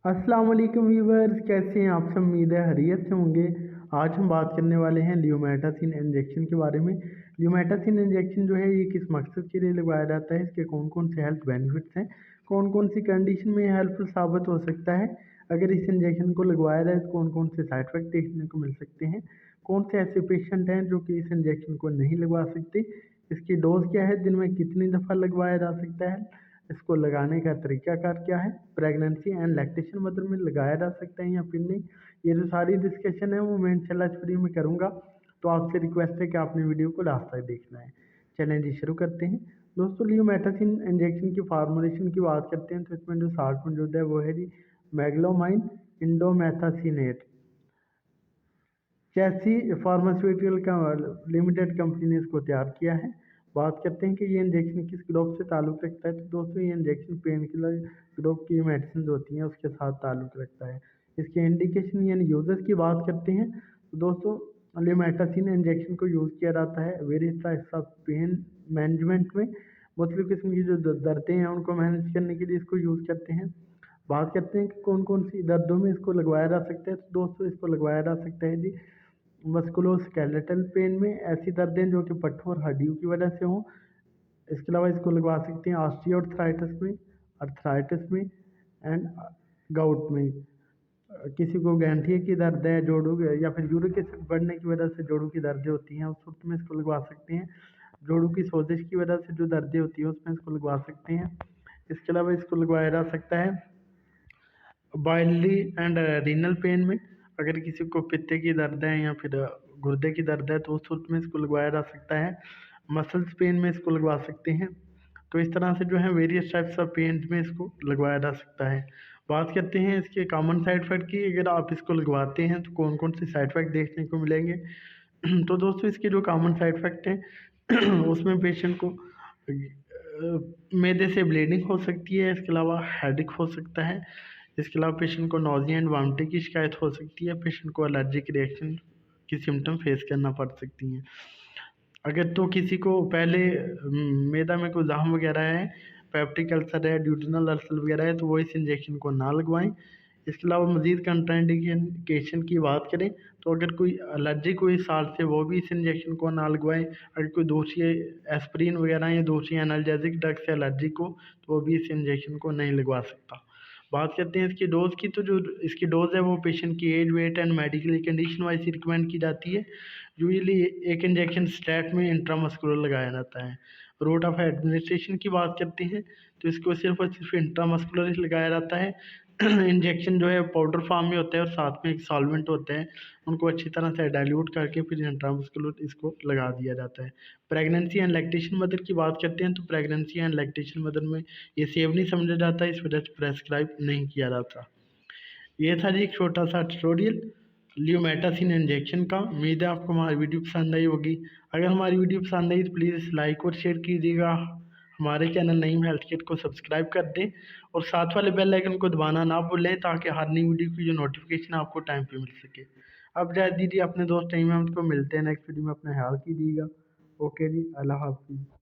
अस्सलाम वालेकुम व्यूवर्स, कैसे हैं आप सब। उम्मीद है खैरियत से होंगे। आज हम बात करने वाले हैं लियोमेटासिन इंजेक्शन के बारे में। लियोमेटासिन इंजेक्शन जो है ये किस मकसद के लिए लगवाया जाता है, इसके कौन कौन से हेल्थ बेनिफिट्स हैं, कौन कौन सी कंडीशन में हेल्पफुल साबित हो सकता है। अगर इस इंजेक्शन को लगवाया जाए तो कौन कौन से साइड इफेक्ट देखने को मिल सकते हैं, कौन से ऐसे पेशेंट हैं जो कि इस इंजेक्शन को नहीं लगवा सकते, इसकी डोज क्या है, दिन में कितनी दफ़ा लगवाया जा सकता है, इसको लगाने का तरीकाकार क्या है, प्रेगनेंसी एंड लैक्टेशन मदर में लगाया जा सकता है या फिर नहीं। ये जो सारी डिस्कशन है वो मैं इंशाल्लाह इस वीडियो में करूँगा, तो आपसे रिक्वेस्ट है कि आपने वीडियो को लास्ट तक देखना है। चलें जी, शुरू करते हैं। दोस्तों, लियोमेटासिन इंजेक्शन की फार्मूलेशन की बात करते हैं तो इसमें जो साल्ट मौजूद है वो है जी मैग्लोमाइन इंडोमेथासिनेट। चैसी फार्मास्यूटिकल का लिमिटेड कंपनी ने इसको तैयार किया है। बात करते हैं कि ये इंजेक्शन किस ग्रुप से ताल्लुक़ रखता है, तो दोस्तों ये इंजेक्शन पेन किलर ग्रुप की मेडिसिन होती हैं उसके साथ ताल्लुक़ रखता है। इसके इंडिकेशन यानी यूजर्स की बात करते हैं तो दोस्तों लियोमेटासिन इंजेक्शन को यूज़ किया जाता है various types of pain management में। मुख्तलिफ किस्म की जो दर्दें हैं उनको मैनेज करने के लिए इसको यूज़ करते हैं। बात करते हैं कि कौन कौन सी दर्दों में इसको लगवाया जा सकता है, तो दोस्तों इसको लगवाया जा सकता है जी मस्कुलोस्केलेटल पेन में, ऐसी दर्दें जो कि पट्टों और हड्डियों की वजह से हों। इसके अलावा इसको लगवा सकते हैं ऑस्टियोआर्थराइटिस में, अर्थराइटिस में एंड गाउट में। किसी को गैंठिए की दर्द है, जोड़ों या फिर यूरिक एसिड बढ़ने की वजह से जोड़ों की दर्दें होती हैं, उस वक्त में इसको लगवा सकते हैं। जोड़ों की सोजिश की वजह से जो दर्दें होती हैं उसमें इसको लगवा सकते हैं। इसके अलावा इसको लगवाया जा सकता है बाइली एंड रीनल पेन में। अगर किसी को पित्ते की दर्द है या फिर गुर्दे की दर्द है तो उस सूरत में इसको लगवाया जा सकता है। मसल्स पेन में इसको लगवा सकते हैं। तो इस तरह से जो है वेरियस टाइप्स ऑफ पेन में इसको लगवाया जा सकता है। बात करते हैं इसके कॉमन साइड इफेक्ट की। अगर आप इसको लगवाते हैं तो कौन कौन से साइड इफेक्ट देखने को मिलेंगे। तो दोस्तों इसके जो कॉमन साइड इफेक्ट हैं उसमें पेशेंट को मैदे से ब्लीडिंग हो सकती है। इसके अलावा हेडेक हो सकता है। इसके अलावा पेशेंट को नोज़िया एंड वॉमिटिंग की शिकायत हो सकती है। पेशेंट को एलर्जिक रिएक्शन की सिम्टम फेस करना पड़ सकती हैं। अगर तो किसी को पहले मैदा में कोई जख्म वगैरह है, पेप्टिक अल्सर है, ड्यूटेनल अल्सर वगैरह है, तो वो इस इंजेक्शन को ना लगवाएं। इसके अलावा मज़ीद कंट्राइंडिकेशन की बात करें तो अगर कोई एलर्जी कोई साल्ट से वो भी इस इंजेक्शन को ना लगवाएं। अगर कोई दूसरी एस्प्रिन वगैरह या दूसरी एनाल्जेसिक ड्रग से एलर्जी को, तो वो भी इस इंजेक्शन को नहीं लगवा सकता। बात करते हैं इसकी डोज़ की, तो जो इसकी डोज़ है वो पेशेंट की age, weight and medically condition wise recommend की जाती है। यूजुअली एक इंजेक्शन स्टैट में इंट्रामस्कुलर लगाया जाता है। रूट ऑफ एडमिनिस्ट्रेशन की बात करते हैं तो इसको सिर्फ और सिर्फ इंट्रामस्कुलर ही लगाया जाता है। इंजेक्शन जो है पाउडर फॉर्म में होता है और साथ में एक सॉल्वेंट होता है, उनको अच्छी तरह से डाइल्यूट करके फिर इंट्रामस्कुलर इसको लगा दिया जाता है। प्रेगनेंसी एंड लैक्टेशन मदर की बात करते हैं तो प्रेगनेंसी एंड लैक्टेशन मदर में ये सेफ नहीं समझा जाता, इस वजह से प्रेस्क्राइब नहीं किया जाता। ये था जी एक छोटा सा ट्यूटोरियल लियोमेटासिन इंजेक्शन का। उम्मीद है आपको हमारी वीडियो पसंद आई होगी। अगर हमारी वीडियो पसंद आई तो प्लीज़ लाइक और शेयर कीजिएगा। हमारे चैनल नईम हेल्थ केयर को सब्सक्राइब कर दें और साथ वाले बेल आइकन को दबाना ना भूलें ताकि हर नई वीडियो की जो नोटिफिकेशन आपको टाइम पे मिल सके। अब जा दीजिए अपने दोस्त नईम को, मिलते हैं नेक्स्ट वीडियो में। अपना ख्याल कीजिएगा। ओके जी, अल्लाह हाफिज़।